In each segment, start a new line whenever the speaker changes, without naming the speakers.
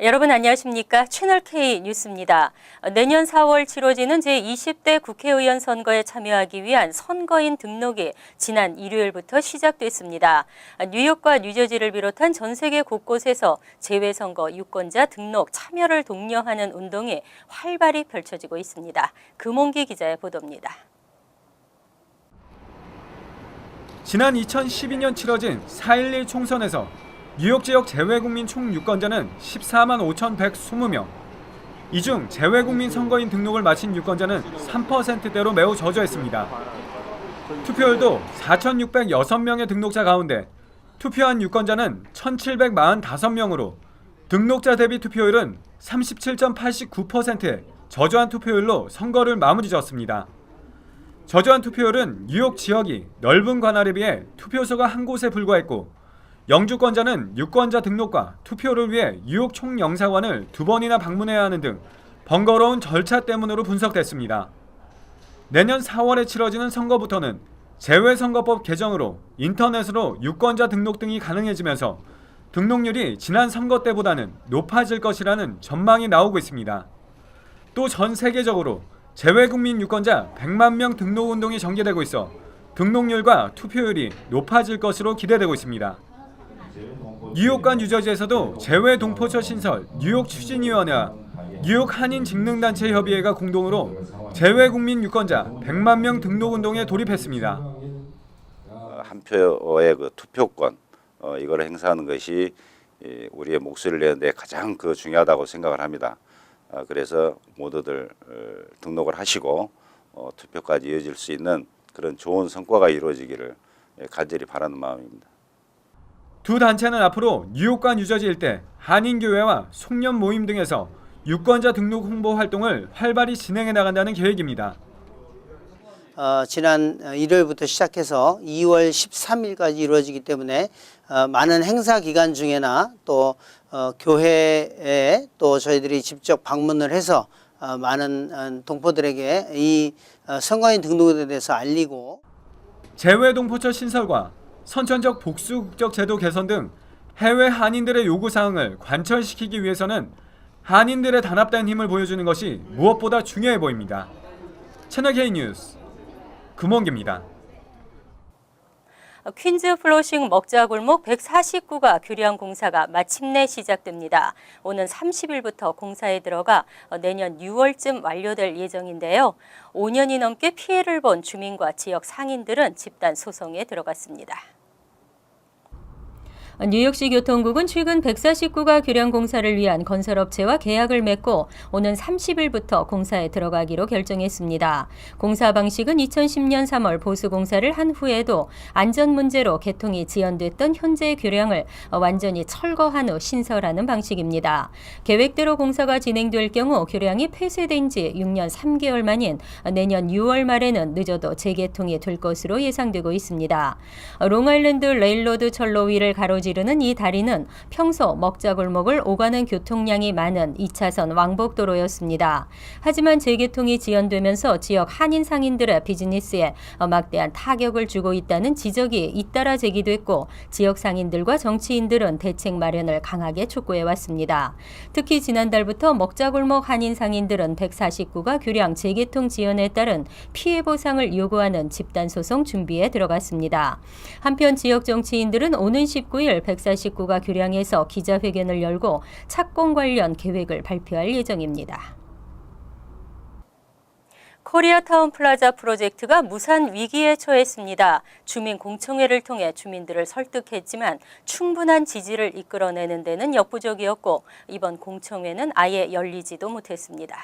여러분 안녕하십니까? 채널K 뉴스입니다. 내년 4월 치러지는 제20대 국회의원 선거에 참여하기 위한 선거인 등록이 지난 일요일부터 시작됐습니다. 뉴욕과 뉴저지를 비롯한 전 세계 곳곳에서 재외선거 유권자 등록 참여를 독려하는 운동이 활발히 펼쳐지고 있습니다. 금홍기 기자의 보도입니다.
지난 2012년 치러진 4.11 총선에서 뉴욕 지역 재외국민 총 유권자는 14만 5,120명. 이 중 재외국민 선거인 등록을 마친 유권자는 3%대로 매우 저조했습니다. 투표율도 4,606명의 등록자 가운데 투표한 유권자는 1,745명으로 등록자 대비 투표율은 37.89%의 저조한 투표율로 선거를 마무리 지었습니다. 저조한 투표율은 뉴욕 지역이 넓은 관할에 비해 투표소가 한 곳에 불과했고 영주권자는 유권자 등록과 투표를 위해 뉴욕 총영사관을 2번이나 방문해야 하는 등 번거로운 절차 때문으로 분석됐습니다. 내년 4월에 치러지는 선거부터는 재외선거법 개정으로 인터넷으로 유권자 등록 등이 가능해지면서 등록률이 지난 선거 때보다는 높아질 것이라는 전망이 나오고 있습니다. 또 전 세계적으로 재외국민 유권자 100만 명 등록 운동이 전개되고 있어 등록률과 투표율이 높아질 것으로 기대되고 있습니다. 뉴욕과 뉴저지에서도 재외 동포처 신설 뉴욕 추진위원회와 뉴욕 한인직능단체 협의회가 공동으로 재외국민 유권자 100만 명 등록 운동에 돌입했습니다.
한 표의 그 투표권 이걸 행사하는 것이 우리의 목소리를 내는 데 가장 중요하다고 생각을 합니다. 그래서 모두들 등록을 하시고 투표까지 이어질 수 있는 그런 좋은 성과가 이루어지기를 간절히 바라는 마음입니다.
두 단체는 앞으로 뉴욕과 뉴저지 일대 한인교회와 송년 모임 등에서 유권자 등록 홍보 활동을 활발히 진행해 나간다는 계획입니다.
지난 일요일부터 시작해서 2월 13일까지 이루어지기 때문에 많은 행사 기간 중에나 또 교회에 또 저희들이 직접 방문을 해서 많은 동포들에게 이 선거인 등록에 대해서 알리고
재외 동포처 신설과 선천적 복수 국적 제도 개선 등 해외 한인들의 요구사항을 관철시키기 위해서는 한인들의 단합된 힘을 보여주는 것이 무엇보다 중요해 보입니다. 채널K 뉴스 금홍기입니다.
퀸즈 플로싱 먹자골목 149가 교량 공사가 마침내 시작됩니다. 오는 30일부터 공사에 들어가 내년 6월쯤 완료될 예정인데요. 5년이 넘게 피해를 본 주민과 지역 상인들은 집단 소송에 들어갔습니다. 뉴욕시 교통국은 최근 149가 교량 공사를 위한 건설업체와 계약을 맺고 오는 30일부터 공사에 들어가기로 결정했습니다. 공사 방식은 2010년 3월 보수공사를 한 후에도 안전 문제로 개통이 지연됐던 현재의 교량을 완전히 철거한 후 신설하는 방식입니다. 계획대로 공사가 진행될 경우 교량이 폐쇄된 지 6년 3개월 만인 내년 6월 말에는 늦어도 재개통이 될 것으로 예상되고 있습니다. 롱아일랜드 레일로드 철로 위를 가로지르는 이 다리는 평소 먹자골목을 오가는 교통량이 많은 2차선 왕복도로였습니다. 하지만 재개통이 지연되면서 지역 한인 상인들의 비즈니스에 막대한 타격을 주고 있다는 지적이 잇따라 제기됐고 지역 상인들과 정치인들은 대책 마련을 강하게 촉구해왔습니다. 특히 지난달부터 먹자골목 한인 상인들은 149가 교량 재개통 지연에 따른 피해 보상을 요구하는 집단소송 준비에 들어갔습니다. 한편 지역 정치인들은 오는 19일 149가 교량에서 기자회견을 열고 착공 관련 계획을 발표할 예정입니다. 코리아타운 플라자 프로젝트가 무산 위기에 처했습니다. 주민 공청회를 통해 주민들을 설득했지만 충분한 지지를 이끌어내는 데는 역부족이었고 이번 공청회는 아예 열리지도 못했습니다.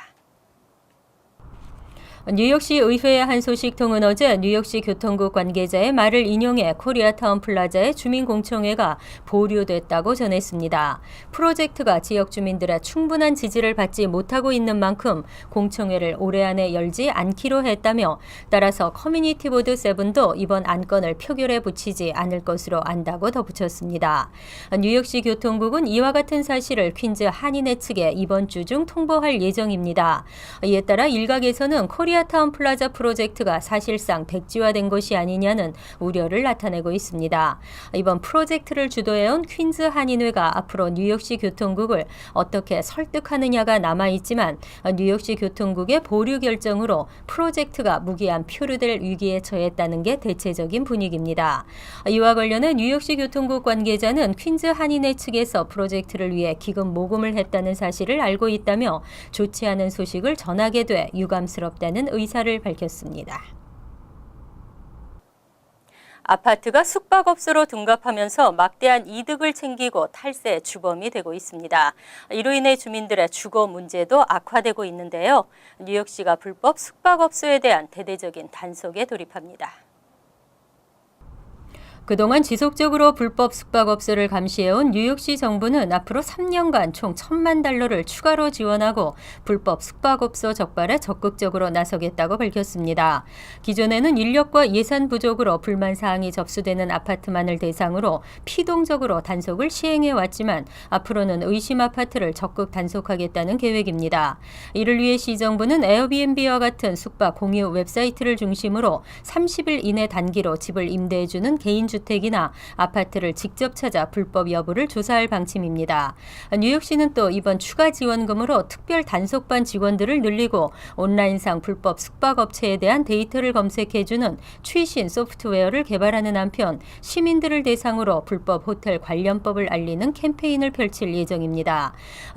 뉴욕시 의회의 한 소식통은 어제 뉴욕시 교통국 관계자의 말을 인용해 코리아타운 플라자의 주민공청회가 보류됐다고 전했습니다. 프로젝트가 지역 주민들의 충분한 지지를 받지 못하고 있는 만큼 공청회를 올해 안에 열지 않기로 했다며 따라서 커뮤니티 보드 7도 이번 안건을 표결에 붙이지 않을 것으로 안다고 덧붙였습니다. 뉴욕시 교통국은 이와 같은 사실을 퀸즈 한인회 측에 이번 주 중 통보할 예정입니다. 이에 따라 일각에서는 코리아 코리아타운 플라자 프로젝트가 사실상 백지화된 것이 아니냐는 우려를 나타내고 있습니다. 이번 프로젝트를 주도해온 퀸즈 한인회가 앞으로 뉴욕시 교통국을 어떻게 설득하느냐가 남아있지만 뉴욕시 교통국의 보류 결정으로 프로젝트가 무기한 표류될 위기에 처했다는 게 대체적인 분위기입니다. 이와 관련해 뉴욕시 교통국 관계자는 퀸즈 한인회 측에서 프로젝트를 위해 기금 모금을 했다는 사실을 알고 있다며 좋지 않은 소식을 전하게 돼 유감스럽다는 의사를 밝혔습니다. 아파트가 숙박업소로 둔갑하면서 막대한 이득을 챙기고 탈세 주범이 되고 있습니다. 이로 인해 주민들의 주거 문제도 악화되고 있는데요. 뉴욕시가 불법 숙박업소에 대한 대대적인 단속에 돌입합니다. 그동안 지속적으로 불법 숙박업소를 감시해온 뉴욕시 정부는 앞으로 3년간 총 $1,000만 추가로 지원하고 불법 숙박업소 적발에 적극적으로 나서겠다고 밝혔습니다. 기존에는 인력과 예산 부족으로 불만 사항이 접수되는 아파트만을 대상으로 피동적으로 단속을 시행해왔지만 앞으로는 의심 아파트를 적극 단속하겠다는 계획입니다. 이를 위해 시정부는 에어비앤비와 같은 숙박 공유 웹사이트를 중심으로 30일 이내 단기로 집을 임대해주는 개인주택이나 아파트를 직접 찾아 불법 여부를 조사할 방침입니다. 뉴욕시는 또 이번 추가 지원금으로 특별 단속반 직원들을 늘리고 온라인상 불법 숙박업체에 대한 데이터를 검색해주는 최신 소프트웨어를 개발하는 한편 시민들을 대상으로 불법 호텔 관련법을 알리는 캠페인을 펼칠 예정입니다.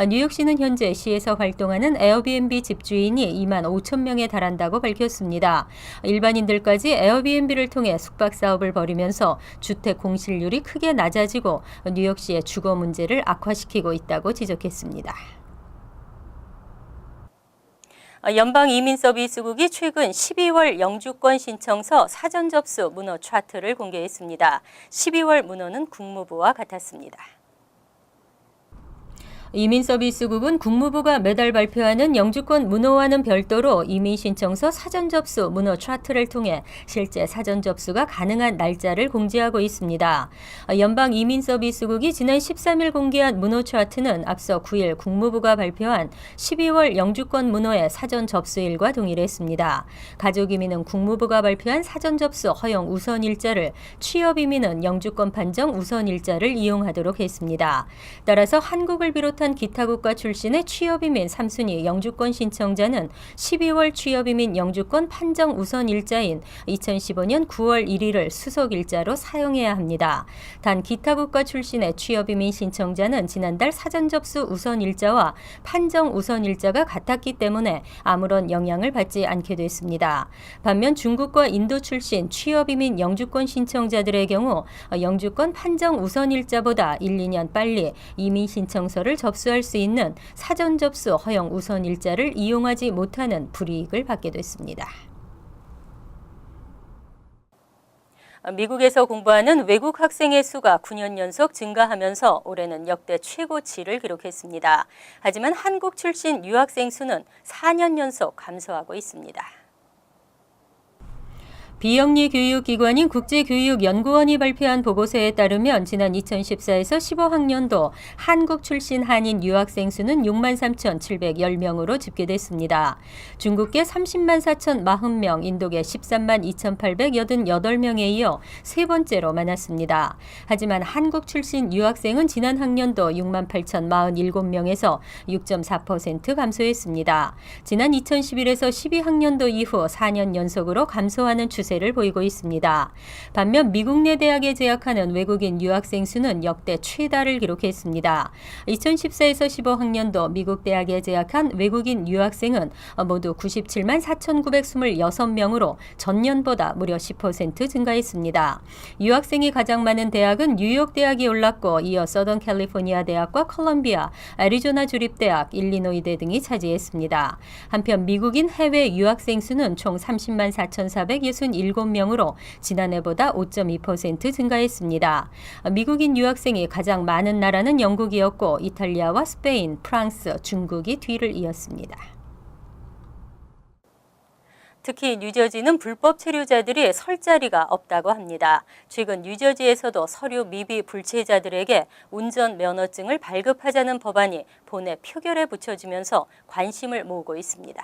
뉴욕시는 현재 시에서 활동하는 에어비앤비 집주인이 2만 5천 명에 달한다고 밝혔습니다. 일반인들까지 에어비앤비를 통해 숙박 사업을 벌이면서 주택 공실률이 크게 낮아지고 뉴욕시의 주거 문제를 악화시키고 있다고 지적했습니다. 연방이민서비스국이 최근 12월 영주권 신청서 사전 접수 문호 차트를 공개했습니다. 12월 문호는 국무부와 같았습니다. 이민서비스국은 국무부가 매달 발표하는 영주권 문호와는 별도로 이민신청서 사전 접수 문호 차트를 통해 실제 사전 접수가 가능한 날짜를 공지하고 있습니다. 연방이민서비스국이 지난 13일 공개한 문호 차트는 앞서 9일 국무부가 발표한 12월 영주권 문호의 사전 접수일과 동일했습니다. 가족이민은 국무부가 발표한 사전 접수 허용 우선일자를, 취업이민은 영주권 판정 우선일자를 이용하도록 했습니다. 따라서 한국을 비롯한 기타 국가 출신의 취업이민 3순위 영주권 신청자는 12월 취업이민 영주권 판정 우선 일자인 2015년 9월 1일을 수속 일자로 사용해야 합니다. 단 기타 국가 출신의 취업이민 신청자는 지난달 사전 접수 우선 일자와 판정 우선 일자가 같았기 때문에 아무런 영향을 받지 않게 됐습니다. 반면 중국과 인도 출신 취업이민 영주권 신청자들의 경우 영주권 판정 우선 일자보다 1, 2년 빨리 이민 신청서를 접수할 수 있는 사전 접수 허용 우선 일자를 이용하지 못하는 불이익을 받게 됐습니다. 미국에서 공부하는 외국 학생의 수가 9년 연속 증가하면서 올해는 역대 최고치를 기록했습니다. 하지만 한국 출신 유학생 수는 4년 연속 감소하고 있습니다. 비영리 교육기관인 국제교육연구원이 발표한 보고서에 따르면 지난 2014에서 15학년도 한국 출신 한인 유학생 수는 63,710명으로 집계됐습니다. 중국계 30만 4,040명, 인도계 13만 2,888명에 이어 세 번째로 많았습니다. 하지만 한국 출신 유학생은 지난 학년도 6만 8,047명에서 6.4% 감소했습니다. 지난 2011에서 12학년도 이후 4년 연속으로 감소하는 추세 를 보이고 있습니다. 반면 미국 내 대학에 재학하는 외국인 유학생 수는 역대 최다를 기록했습니다. 2014에서 15학년도 미국 대학에 재학한 외국인 유학생은 모두 97만 4,926명으로 전년보다 무려 10% 증가했습니다. 유학생이 가장 많은 대학은 뉴욕 대학이 올랐고 이어 서던 캘리포니아 대학과 컬럼비아, 애리조나 주립대학, 일리노이대 등이 차지했습니다. 한편 미국인 해외 유학생 수는 총 30만 4,467명으로 지난해보다 5.2% 증가했습니다. 미국인 유학생이 가장 많은 나라는 영국이었고 이탈리아와 스페인, 프랑스, 중국이 뒤를 이었습니다. 특히 뉴저지는 불법 체류자들이 설 자리가 없다고 합니다. 최근 뉴저지에서도 서류 미비 불체자들에게 운전 면허증을 발급하자는 법안이 본회 표결에 붙여지면서 관심을 모으고 있습니다.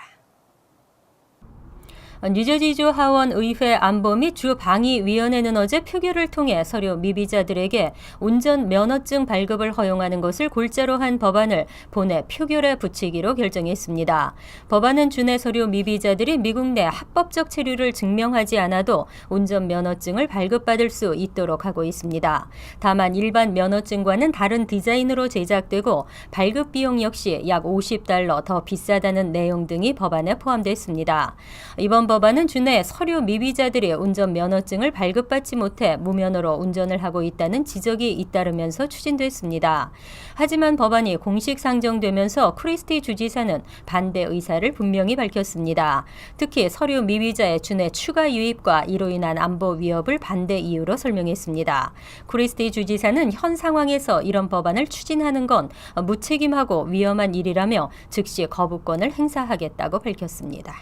뉴저지주 하원 의회 안보 및 주 방위위원회는 어제 표결을 통해 서류 미비자들에게 운전 면허증 발급을 허용하는 것을 골자로 한 법안을 본회 표결에 붙이기로 결정했습니다. 법안은 주내 서류 미비자들이 미국 내 합법적 체류를 증명하지 않아도 운전 면허증을 발급받을 수 있도록 하고 있습니다. 다만 일반 면허증과는 다른 디자인으로 제작되고 발급 비용 역시 약 $50 더 비싸다는 내용 등이 법안에 포함됐습니다. 이번 법안은 주내 서류 미비자들이 운전 면허증을 발급받지 못해 무면허로 운전을 하고 있다는 지적이 잇따르면서 추진됐습니다. 하지만 법안이 공식 상정되면서 크리스티 주지사는 반대 의사를 분명히 밝혔습니다. 특히 서류 미비자의 주내 추가 유입과 이로 인한 안보 위협을 반대 이유로 설명했습니다. 크리스티 주지사는 현 상황에서 이런 법안을 추진하는 건 무책임하고 위험한 일이라며 즉시 거부권을 행사하겠다고 밝혔습니다.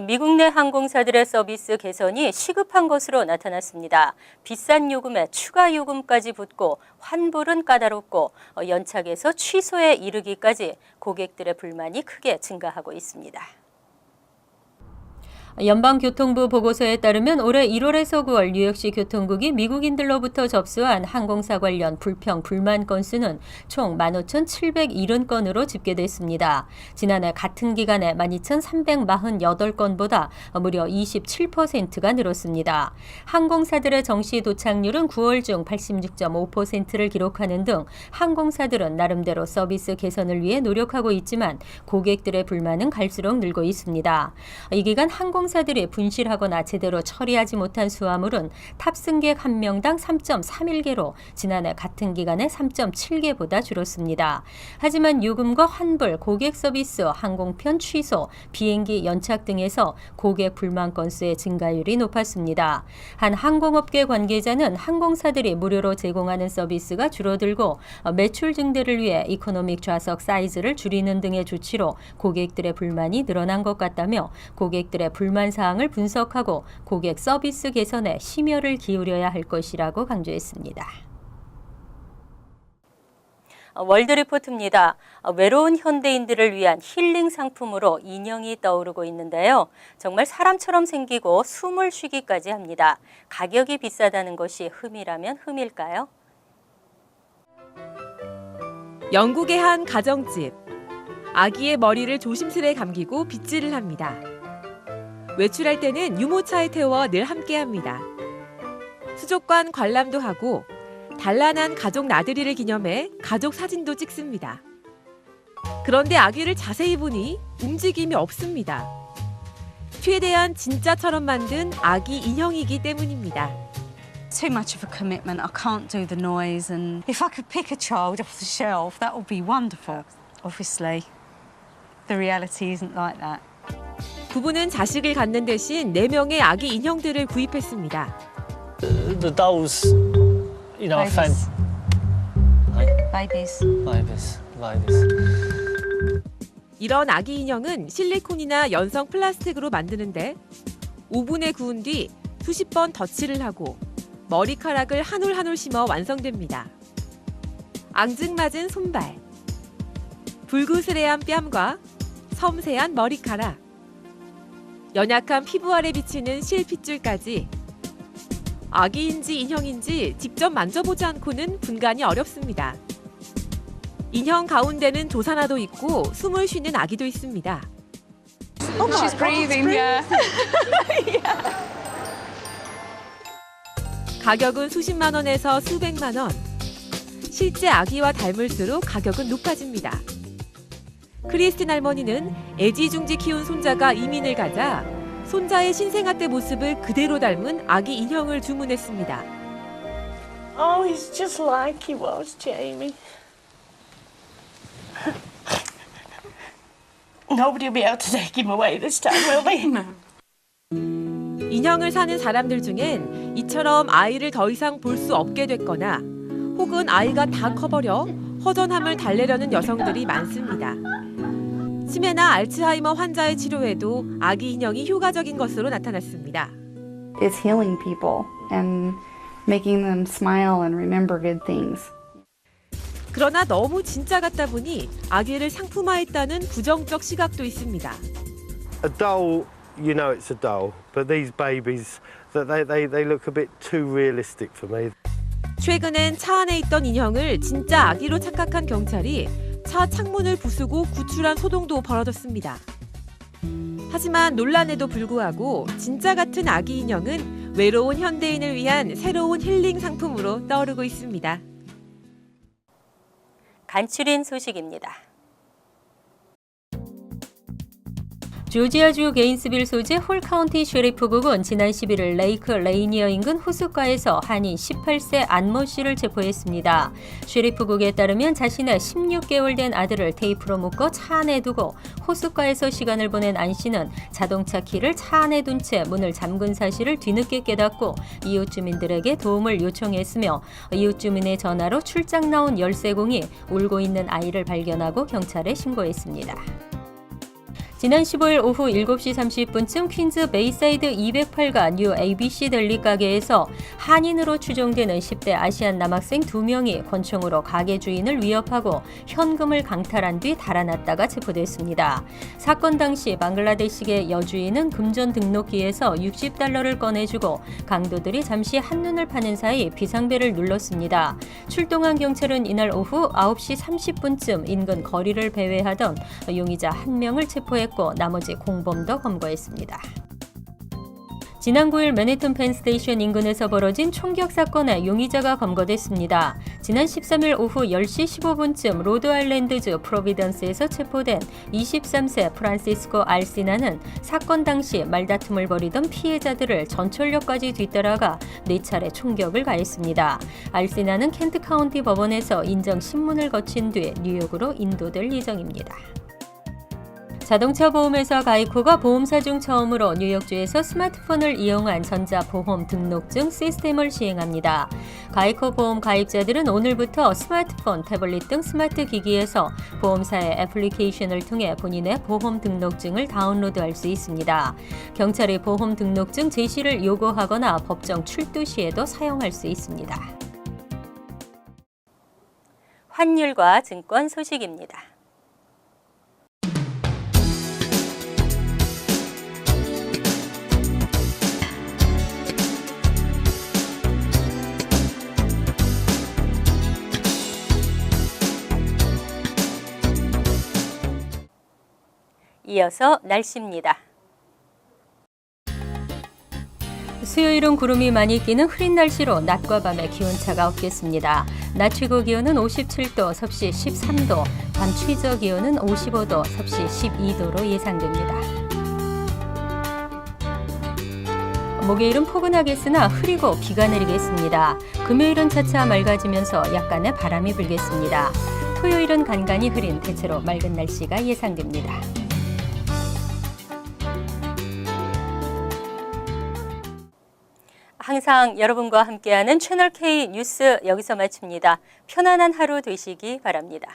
미국 내 항공사들의 서비스 개선이 시급한 것으로 나타났습니다. 비싼 요금에 추가 요금까지 붙고 환불은 까다롭고 연착해서 취소에 이르기까지 고객들의 불만이 크게 증가하고 있습니다. 연방교통부 보고서에 따르면 올해 1월에서 9월 뉴욕시 교통국이 미국인들로부터 접수한 항공사 관련 불평, 불만 건수는 총 15,770건으로 집계됐습니다. 지난해 같은 기간에 12,348건보다 무려 27%가 늘었습니다. 항공사들의 정시 도착률은 9월 중 86.5%를 기록하는 등 항공사들은 나름대로 서비스 개선을 위해 노력하고 있지만 고객들의 불만은 갈수록 늘고 있습니다. 이 기간 항공사들이 분실하거나 제대로 처리하지 못한 수화물은 탑승객 1명당 3.31개로 지난해 같은 기간에 3.7개보다 줄었습니다. 하지만 요금과 환불, 고객 서비스, 항공편 취소, 비행기 연착 등에서 고객 불만 건수의 증가율이 높았습니다. 한 항공업계 관계자는 항공사들이 무료로 제공하는 서비스가 줄어들고 매출 증대를 위해 이코노믹 좌석 사이즈를 줄이는 등의 조치로 고객들의 불만이 늘어난 것 같다며 고객들의 불만 사항을 분석하고 고객 서비스 개선에 심혈을 기울여야 할 것이라고 강조했습니다. 월드리포트입니다. 외로운 현대인들을 위한 힐링 상품으로 인형이 떠오르고 있는데요. 정말 사람처럼 생기고 숨을 쉬기까지 합니다. 가격이 비싸다는 것이 흠이라면 흠일까요?
영국의 한 가정집. 아기의 머리를 조심스레 감기고 빗질을 합니다. 외출할 때는 유모차에 태워 늘 함께합니다. 수족관 관람도 하고 단란한 가족 나들이를 기념해 가족 사진도 찍습니다. 그런데 아기를 자세히 보니 움직임이 없습니다. 최대한 진짜처럼 만든 아기 인형이기 때문입니다.
Too much of a commitment. I can't do the noise, and if I could pick a child off the shelf, that would be wonderful. Obviously, the reality isn't like that.
부부는 자식을 갖는 대신 4명의 아기 인형들을 구입했습니다.
The dolls, you know,
Babies.
Babies,
Babies.
babies.
이런 아기 인형은 실리콘이나 연성 플라스틱으로 만드는데 오븐에 구운 뒤 수십 번 덧칠을 하고 머리카락을 한 올 한 올 심어 완성됩니다. 앙증맞은 손발, 불구스레한 뺨과 섬세한 머리카락, 연약한 피부 아래 비치는 실핏줄까지 아기인지 인형인지 직접 만져보지 않고는 분간이 어렵습니다. 인형 가운데는 조사나도 있고 숨을 쉬는 아기도 있습니다.
She's breathing, yeah.
가격은 수십만 원에서 수백만 원. 실제 아기와 닮을수록 가격은 높아집니다. 크리스틴 할머니는 애지중지 키운 손자가 이민을 가자 손자의 신생아 때 모습을 그대로 닮은 아기 인형을 주문했습니다.
Oh, he's just like he was, Jamie. Nobody will be able to take him away this time, will they? No.
인형을 사는 사람들 중엔 이처럼 아이를 더 이상 볼 수 없게 됐거나 혹은 아이가 다 커버려 허전함을 달래려는 여성들이 많습니다. 치매나 알츠하이머 환자의 치료에도 아기 인형이 효과적인 것으로 나타났습니다.
It's healing people and making them smile and remember good things.
그러나 너무 진짜 같다 보니 아기를 상품화했다는 부정적 시각도 있습니다.
A doll, you know it's a doll, but these babies, they look a bit too realistic for me.
최근엔 차 안에 있던 인형을 진짜 아기로 착각한 경찰이 차 창문을 부수고 구출한 소동도 벌어졌습니다. 하지만 논란에도 불구하고 진짜 같은 아기 인형은 외로운 현대인을 위한 새로운 힐링 상품으로 떠오르고 있습니다.
간추린 소식입니다. 조지아주 게인스빌 소재 홀 카운티 셰리프국은 지난 11일 레이크 레이니어 인근 호숫가에서 한인 18세 안모 씨를 체포했습니다. 셰리프국에 따르면 자신의 16개월 된 아들을 테이프로 묶어 차 안에 두고 호숫가에서 시간을 보낸 안 씨는 자동차 키를 차 안에 둔 채 문을 잠근 사실을 뒤늦게 깨닫고 이웃 주민들에게 도움을 요청했으며 이웃 주민의 전화로 출장 나온 열쇠공이 울고 있는 아이를 발견하고 경찰에 신고했습니다. 지난 15일 오후 7시 30분쯤 퀸즈 베이사이드 208가 뉴 ABC 델리 가게에서 한인으로 추정되는 10대 아시안 남학생 2명이 권총으로 가게 주인을 위협하고 현금을 강탈한 뒤 달아났다가 체포됐습니다. 사건 당시 방글라데시계 여주인은 금전 등록기에서 $60를 꺼내주고 강도들이 잠시 한눈을 파는 사이 비상벨을 눌렀습니다. 출동한 경찰은 이날 오후 9시 30분쯤 인근 거리를 배회하던 용의자 1명을 체포했고 나머지 공범도 검거했습니다. 지난 9일 맨해튼 펜스테이션 인근에서 벌어진 총격 사건에 용의자가 검거됐습니다. 지난 13일 오후 10시 15분쯤 로드아일랜드주 프로비던스에서 체포된 23세 프란시스코 알시나는 사건 당시 말다툼을 벌이던 피해자들을 전철역까지 뒤따라가 4차례 총격을 가했습니다. 알시나는 켄트 카운티 법원에서 인정 신문을 거친 뒤 뉴욕으로 인도될 예정입니다. 자동차 보험회사 가이코가 보험사 중 처음으로 뉴욕주에서 스마트폰을 이용한 전자보험 등록증 시스템을 시행합니다. 가이코 보험 가입자들은 오늘부터 스마트폰, 태블릿 등 스마트 기기에서 보험사의 애플리케이션을 통해 본인의 보험 등록증을 다운로드할 수 있습니다. 경찰이 보험 등록증 제시를 요구하거나 법정 출두 시에도 사용할 수 있습니다. 환율과 증권 소식입니다. 이어서 날씨입니다. 수요일은 구름이 많이 끼는 흐린 날씨로 낮과 밤의 기온차가 없겠습니다. 낮 최고 기온은 57도, 섭씨 13도, 밤 최저 기온은 55도, 섭씨 12도로 예상됩니다. 목요일은 포근하겠으나 흐리고 비가 내리겠습니다. 금요일은 차차 맑아지면서 약간의 바람이 불겠습니다. 토요일은 간간히 흐린 대체로 맑은 날씨가 예상됩니다. 항상 여러분과 함께하는 채널K 뉴스 여기서 마칩니다. 편안한 하루 되시기 바랍니다.